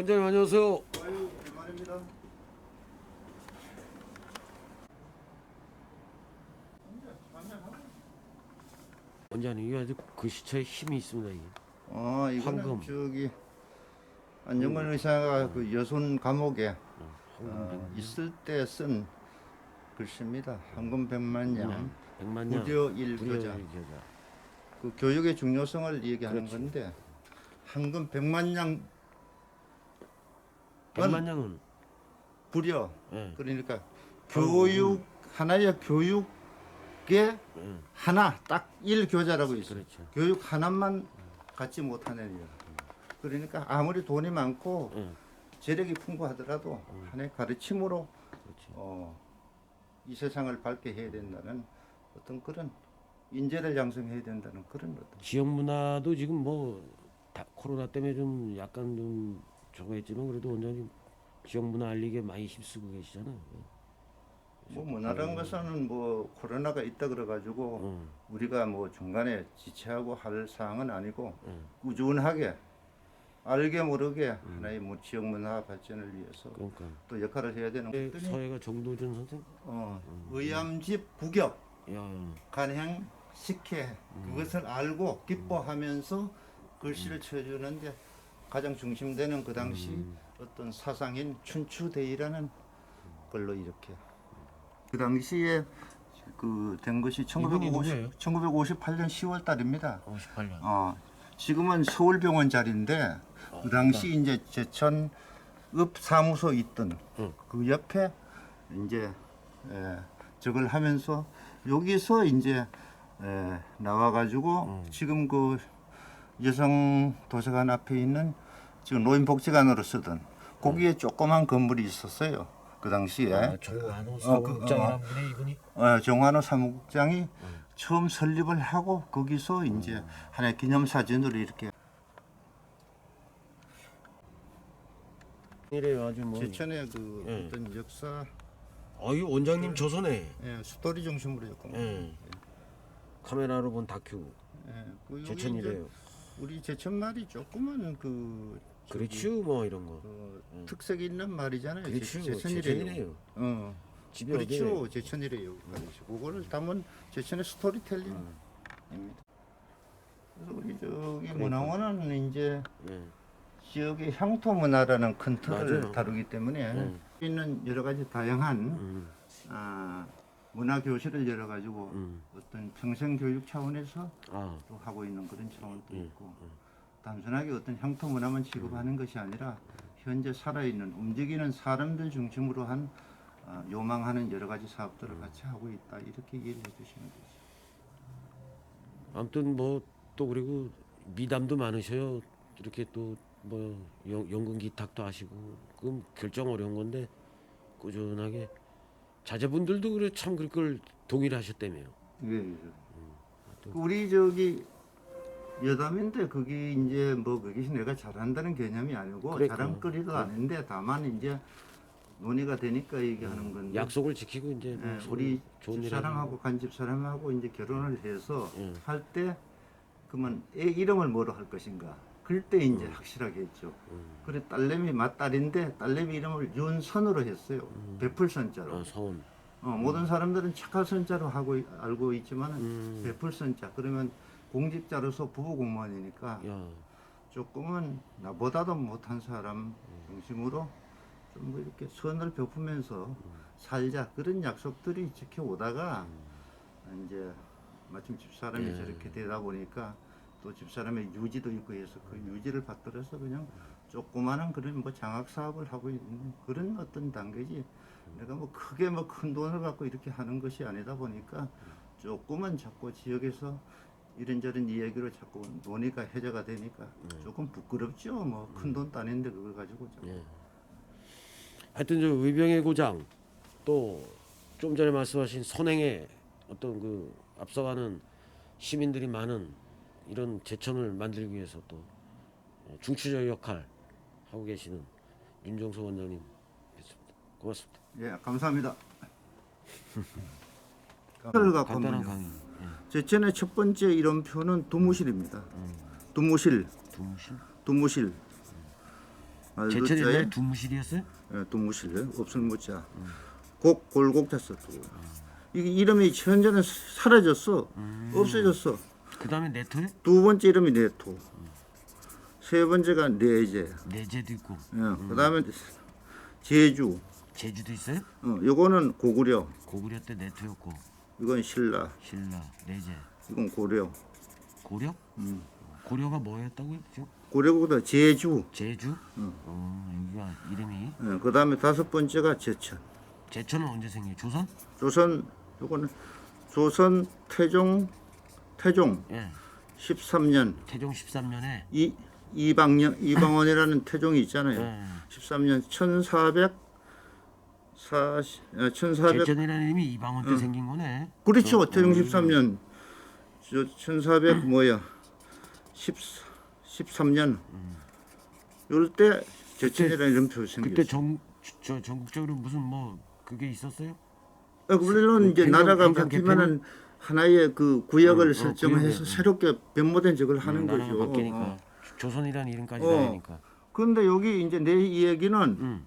원장님 안녕하세요. 아유, 오랜만입니다. 원장님 이게 아주 글씨체에 힘이 있습니다. 이게. 이거는 황금. 저기 안정관 의사가 그 여손 감옥에 황금 있을 때 쓴 글씨입니다. 황금 백만냥, 백만냥 부려 일교자. 일교자. 그 교육의 중요성을 얘기하는 그렇지. 건데 황금 백만냥 백만냥은 부려. 예. 그러니까 교육 하나의 교육의 하나 딱 일교자라고 있어요. 그렇죠. 교육 하나만 갖지 못하는 일. 그러니까 아무리 돈이 많고 예. 재력이 풍부하더라도 하나의 가르침으로 그렇지. 이 세상을 밝게 해야 된다는 어떤 그런 인재를 양성해야 된다는 그런 어떤 지역 문화도 지금 뭐 코로나 때문에 좀 약간 좀 저거 했지만 그래도 원장님 지역 문화 알리게 많이 힘쓰고 계시잖아요. 뭐 문화라는 것은 뭐 코로나가 있다 그래가지고 우리가 뭐 중간에 지체하고 할 사항은 아니고 꾸준하게 알게 모르게 하나의 뭐 지역 문화 발전을 위해서 그러니까 또 역할을 해야 되는 것들이 서해가 정도전 선생. 의암집 부격 야, 간행 식혜 그것을 알고 기뻐하면서 글씨를 쳐주는데 가장 중심되는 그 당시 어떤 사상인 춘추대의라는 걸로 이렇게 그 당시에 그 된 것이 이분이 누구예요? 1958년 10월 달입니다. 58년. 지금은 서울병원 자리인데 그 당시 이제 제천읍 사무소 있던 그 옆에 이제 저걸 하면서 여기서 이제 나와가지고 지금 그 여성 도서관 앞에 있는 지금 노인복지관으로 쓰던 거기에 조그만 건물이 있었어요. 그 당시에 정한호 사무국장이라는 분이 이분이. 정환호 사무국장이 처음 설립을 하고 거기서 이제 하나의 기념사진으로 이렇게 이래요 아주 뭐. 제천의 그 예. 어떤 역사 이 원장님 조선에. 스토리 중심으로 조금 예. 카메라로 본 다큐. 그 여기 제천이래요. 이제 우리 제천 말이 조그만 그 저기 그렇죠 뭐 이런 거. 특색 있는 말이잖아요. 그렇죠. 제천이래요. 제천이래요. 집이 어디예요? 그렇죠. 제천이래요. 그거를 담은 제천의 스토리텔링입니다. 그래서 우리 저기 문화원은 이제 예. 지역의 향토 문화라는 큰 틀을 맞아요. 다루기 때문에 있는 여러 가지 다양한 문화 교실을 열어 가지고 어떤 평생 교육 차원에서 또 하고 있는 그런 차원도 있고 단순하게 어떤 향토 문화만 취급하는 것이 아니라 현재 살아있는 움직이는 사람들 중심으로 한 요망하는 여러 가지 사업들을 같이 하고 있다 이렇게 이해를 해주시면 되죠. 아무튼 뭐 또 그리고 미담도 많으셔요. 이렇게 또 뭐 연금 기탁도 하시고 그럼 결정 어려운 건데 꾸준하게 자제분들도 그래 참 그걸 동의를 하셨다며요. 예. 우리 저기 여담인데 그게 이제 뭐 그게 내가 잘한다는 개념이 아니고 그러니까. 자랑거리도 아닌데 다만 이제 논의가 되니까 얘기하는 건데 약속을 지키고 이제 뭐 서로 우리 좋은 일 집사람하고 간집사람하고 이제 결혼을 해서 예. 할 때 그러면 애 이름을 뭐로 할 것인가 그때 이제 확실하게 했죠. 그래 딸내미 맏딸인데 딸내미 이름을 윤선으로 했어요. 베풀선자로. 서운. 모든 사람들은 착할 선자로 하고 알고 있지만 베풀선자 그러면 공직자로서 부부 공무원이니까 야, 조금은 나보다도 못한 사람 중심으로 좀 뭐 이렇게 선을 베푸면서 살자 그런 약속들이 지켜오다가 이제 마침 집사람이 저렇게 되다 보니까 또 집사람의 유지도 있고 해서 그 유지를 받들어서 그냥 조그마한 그런 뭐 장학 사업을 하고 있는 그런 어떤 단계지 내가 뭐 크게 뭐 큰 돈을 갖고 이렇게 하는 것이 아니다 보니까 조금은 자꾸 지역에서 이런저런 이야기로 자꾸 논의가 해제가 되니까 조금 부끄럽죠. 뭐 큰 돈도 아닌데 그걸 가지고 자꾸. 예. 하여튼 저 의병의 고장 또 좀 전에 말씀하신 선행의 어떤 그 앞서가는 시민들이 많은 이런 제천을 만들기 위해서 또 중추적 역할 하고 계시는 윤정수 원장님 뵙습니다. 고맙습니다. 예, 감사합니다. 를 갖고 간단한 한번요. 강의. 제천의 첫 번째 이름표는 두무실입니다. 두무실, 두무신? 두무실. 제천 알도자에 옛날에 두무실이었어요? 동무실 없을 못자. 곡 골곡자 또. 이게 이름이 현재는 사라졌어. 없어졌어. 그다음에 네토요? 두 번째 이름이 네토. 세 번째가 네제. 네제도 있고. 그다음에 제주. 제주도 있어요? 요거는 고구려. 고구려 때 네토였고. 이건 신라. 신라, 네제. 이건 고려. 고려? 고려가 뭐였다고요? 지금? 고려보다 제주. 제주? 여기가 이름이. 그다음에 다섯 번째가 제천. 제천은 언제 생겨? 조선? 조선 요거는 조선 태종 예. 13년 태종 13년에 이방원이라는 태종이 있잖아요. 예. 13년 1400 제천이라는 이름이 이방원 때 생긴 거네. 그렇죠. 태종 13년 1400 뭐야 13년 요럴 때 제천이라는 이름표 그때 생겼어요. 전국적으로 무슨 뭐 그게 있었어요? 물론 이제 행정- 나라가 행정 바뀌면은 하나의 그 구역을 설정해서 구역에, 새롭게 변모된 적을 하는 나라가 거죠. 바뀌니까 조선이라는 이름까지 어. 다니니까. 그런데 여기 이제 내 이야기는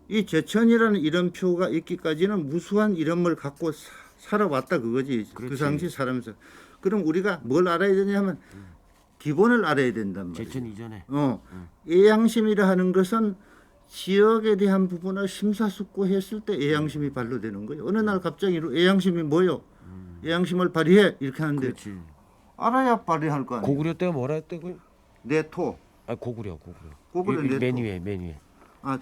이 제천이라는 이름표가 있기까지는 무수한 이름을 갖고 살아왔다 그거지. 그 그렇지. 당시 살면서. 그럼 우리가 뭘 알아야 되냐면 기본을 알아야 된단 말이야. 제천 이전에. 애양심이라 하는 것은 지역에 대한 부분을 심사숙고했을 때 애양심이 발로되는 거예요. 어느 날 갑자기 애양심이 뭐요? 애양심을 발휘해 이렇게 하는데 그렇지. 알아야 발휘할 거 아니에요. 고구려 때가 뭐라 했다고요? 내토, 아 고구려. 고구려 맨 내토. 위에.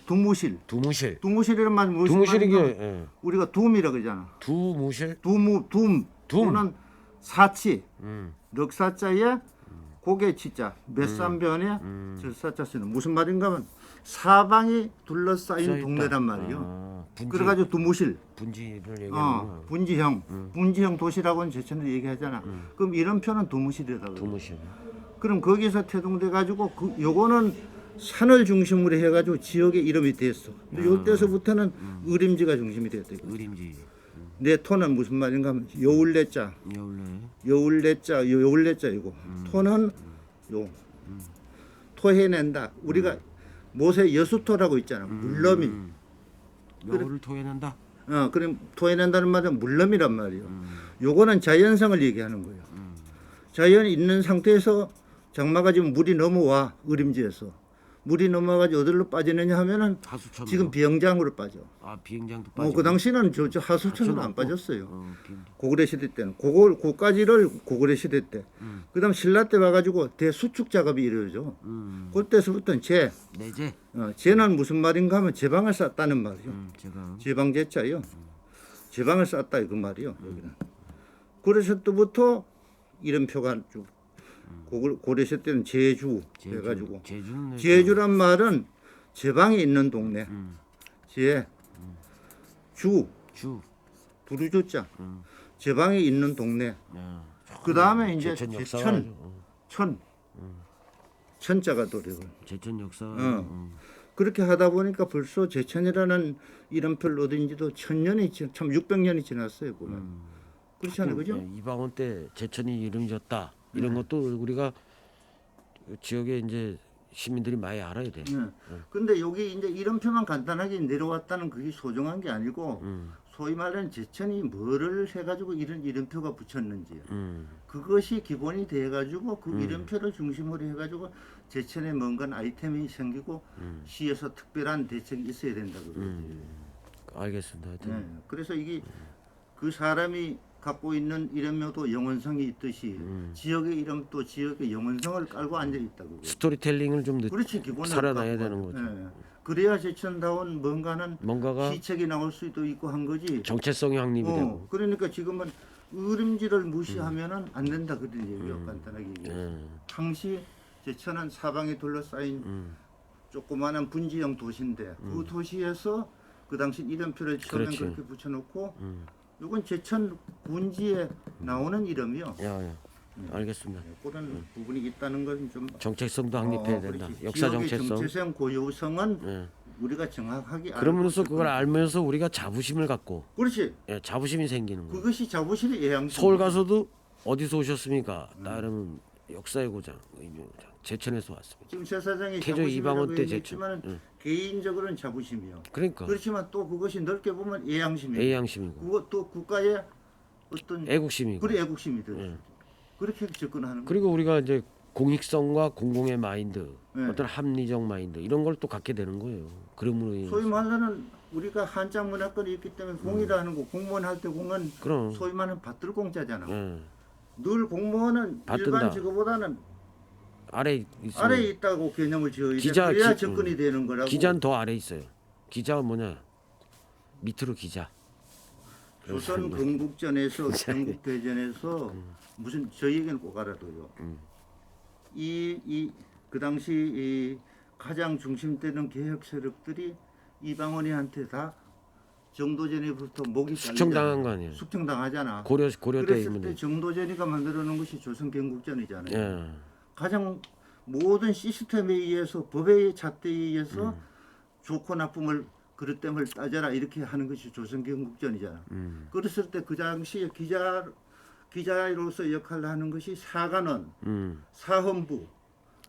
두무실. 두무실. 두무실이란 말은 무슨 두무실이 말인가? 게 우리가 둠이라 그러잖아. 두무실. 둠. 또는 사치. 넉사자에 고개 치자. 몇삼변에 절사자 쓰는 무슨 말인가 하면 사방이 둘러싸인 써있다. 동네란 말이요. 분지, 그래가지고 두무실. 분지를 얘기하는 분지형 도시라고는 제천도 얘기하잖아. 그럼 이름표는 두무실이라고. 그래요. 두무실. 그럼 거기서 태동돼 가지고 요거는 산을 중심으로 해가지고 지역의 이름이 됐어. 근데 요때서부터는 의림지가 중심이 됐다. 의림지. 내 토는 무슨 말인가 하면 여울레자. 여울래. 여울레자 이거. 토는 요 토해낸다. 우리가 모세 여수토라고 있잖아. 물러미. 여울을 토해낸다. 그럼 토해낸다는 말은 물러미란 말이에요. 요거는 자연성을 얘기하는 거예요. 자연이 있는 상태에서 장마가 지금 물이 넘어와 의림지에서 물이 넘어가지고 어디로 빠지느냐 하면은 하수처럼. 지금 비영장으로 빠져. 비행장도 빠지고. 그 당시는 저 하수천으로 안 없고. 빠졌어요. 비행장. 고구려 시대 때는 고까지를 고구려 시대 때. 그다음 신라 때 와가지고 대수축 작업이 이루어져. 그때서부터는 내제. 제는 무슨 말인가 하면 제방을 쌌다는 말이요. 제가. 제방제자요. 제방을 쌌다 그 말이요. 여기는. 그래서 때부터 이름표가 쭉 고려 시대 때는 제주 해가지고 제주란 말은 제방에 있는 동네. 주 두루주자 제방에 있는 동네. 그 다음에 이제 제천 천자가 도래고. 제천 역사. 그렇게 하다 보니까 벌써 제천이라는 이름표를 얻은 지도 1000년이 참 600년이 지났어요. 보면. 그렇지 않아요, 그죠? 이방원 때 제천이 이름이 졌다. 이런 것도 우리가 지역에 이제 시민들이 많이 알아야 돼. 근데 여기 이제 이름표만 간단하게 내려왔다는 그게 소중한 게 아니고 소위 말하는 제천이 뭐를 해가지고 이런 이름표가 붙였는지 그것이 기본이 돼가지고 그 이름표를 중심으로 해가지고 제천에 뭔가 아이템이 생기고 시에서 특별한 대책이 있어야 된다고 그러지. 알겠습니다. 하여튼. 그래서 이게 그 사람이 갖고 있는 이름표도 영원성이 있듯이 지역의 이름도 지역의 영원성을 깔고 앉아 있다고. 스토리텔링을 좀 그렇지 기본을 살아나야 갖고. 되는 거죠. 그래야 제천다운 뭔가가 시책이 나올 수도 있고 한 거지. 정체성이 확립이 되고. 그러니까 지금은 의림지를 무시하면은 안 된다 그런 얘기예요. 간단하게 얘기해서. 당시 제천은 사방에 둘러싸인 조그마한 분지형 도시인데 그 도시에서 그 당시 이름표를 처음에 그렇지. 그렇게 붙여놓고 이건 제천 군지에 나오는 이름이요. 알겠습니다. 그런 부분이 있다는 건 좀 정체성도 확립해야 된다. 그렇지. 역사 지역의 정체성. 정체성 고유성은 우리가 정확하게 그러면서 알고 그걸 알면서 우리가 자부심을 갖고 그렇지. 자부심이 생기는 거예요. 그것이 자부심의 애양심. 서울 가서도 어디서 오셨습니까? 나름 역사의 고장, 의병의 고장, 제천에서 왔습니다. 지금 제 사장이 태조 자부심이라고 이방원 때 얘기했지만 제천. 개인적으로는 자부심이요. 그러니까 그렇지만 또 그것이 넓게 보면 애양심이고 애양심이고 그것도 국가의 어떤 애국심이고. 그래 애국심이 들어요. 그렇게 접근하는 거예요. 그리고 우리가 이제 공익성과 공공의 마인드, 네. 어떤 합리적 마인드 이런 걸 또 갖게 되는 거예요. 그러므로 인해서. 소위 말하는 우리가 한자 문화권이 있기 때문에 공이라는 거 공무원 할 때 공은 그럼. 소위 말하는 받들 공짜잖아. 예. 늘 공무원은 받든다. 일반 직업보다는 아래 있어요. 아래에 있다고 개념을 지어야 돼. 기자, 그래야 기- 접근이 되는 거라고. 기자는 더 아래 있어요. 기자가 뭐냐? 밑으로 기자. 조선 건국전에서 경국대전에서 무슨 저희에게는 꼭 알아둬요. 그 당시 이 가장 중심되는 개혁 세력들이 이방원이한테 다 정도전에부터 목이 숙청당한 거 아니에요? 숙청당하잖아. 고려 때 그랬을 있는데. 때 정도전이가 만들어놓은 것이 조선 건국전이잖아요. 예. 가장 모든 시스템에 의해서 법의 잣대에 의해서 좋고 나쁨을 그릇됨을 따져라 이렇게 하는 것이 조선 건국전이잖아. 그랬을 때 그 당시에 기자로서 역할을 하는 것이 사관원, 사헌부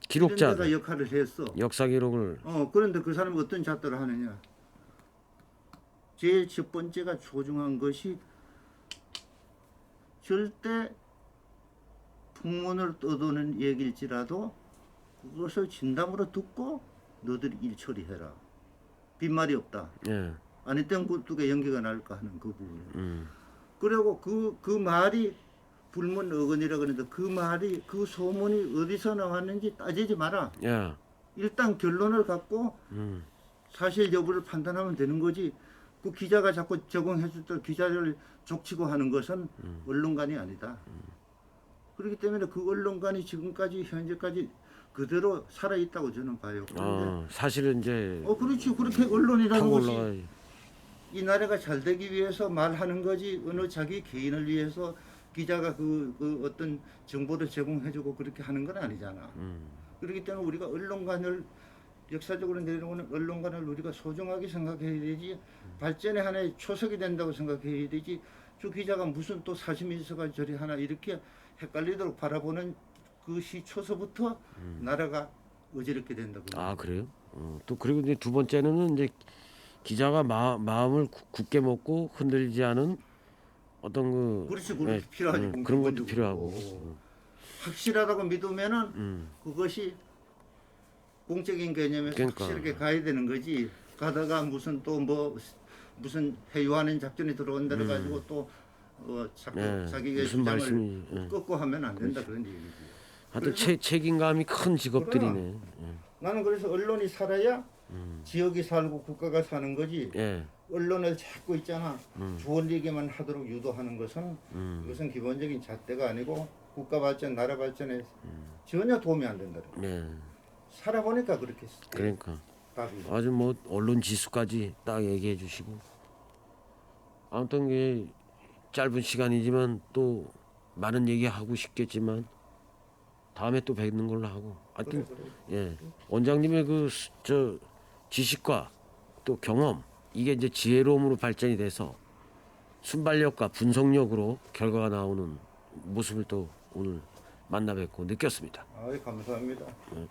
기록자, 이런 데가 역할을 했어. 역사 기록을. 그런데 그 사람이 어떤 잣대를 하느냐? 제일 첫 번째가 소중한 것이 절대 풍문을 떠도는 얘기일지라도 그것을 진담으로 듣고 너들이 일 처리해라. 빈말이 없다. 예. 아니 땐 굴뚝에 연기가 날까 하는 그 부분. 그리고 그 말이 불문 어근이라 그러는데 그 말이 그 소문이 어디서 나왔는지 따지지 마라. 예. 일단 결론을 갖고 사실 여부를 판단하면 되는 거지. 그 기자가 자꾸 적응해줄 때 기자를 족치고 하는 것은 언론관이 아니다. 그렇기 때문에 그 언론관이 지금까지 현재까지 그대로 살아 있다고 저는 봐요. 그런데 사실은 이제 그렇지. 그렇게 언론이라는 타고 것이 올라가야지. 이 나라가 잘 되기 위해서 말하는 거지 어느 자기 개인을 위해서 기자가 그 어떤 정보를 제공해주고 그렇게 하는 건 아니잖아. 그렇기 때문에 우리가 언론관을 역사적으로 내려오는 언론관을 우리가 소중하게 생각해야 되지 발전의 하나의 초석이 된다고 생각해야 되지 저 기자가 무슨 또 사심이 있어가 저리 하나 이렇게 헷갈리도록 바라보는 그 시초서부터 나라가 어지럽게 된다고. 아 그래요? 또 그리고 이제 두 번째는 이제 기자가 마음을 굳게 먹고 흔들리지 않은 어떤 그 그렇지, 그렇지. 필요하지. 그런 것도 근본적으로. 필요하고. 확실하다고 믿으면은 그것이 공적인 개념에서 그러니까. 확실하게 가야 되는 거지. 가다가 무슨 또 뭐 무슨 회유하는 작전이 들어온다 그래가지고 또 자꾸 예, 자기의 무슨 주장을 말씀이, 예. 꺾고 하면 안 된다 그런 얘기지. 하여튼 책임감이 큰 직업들이네. 나는 그래서 언론이 살아야 지역이 살고 국가가 사는 거지. 예. 언론을 찾고 있잖아. 좋은 얘기만 하도록 유도하는 것은 이것은 기본적인 잣대가 아니고 국가 발전, 나라 발전에 전혀 도움이 안 된다. 예. 살아보니까 그렇게 그러니까 답이. 아주 뭐 언론 지수까지 딱 얘기해 주시고 아무튼 이게 짧은 시간이지만 또 많은 얘기 하고 싶겠지만 다음에 또 뵙는 걸로 하고 하여튼 예 원장님의 그 저 지식과 또 경험 이게 이제 지혜로움으로 발전이 돼서 순발력과 분석력으로 결과가 나오는 모습을 또 오늘 만나 뵙고 느꼈습니다. 감사합니다. 예.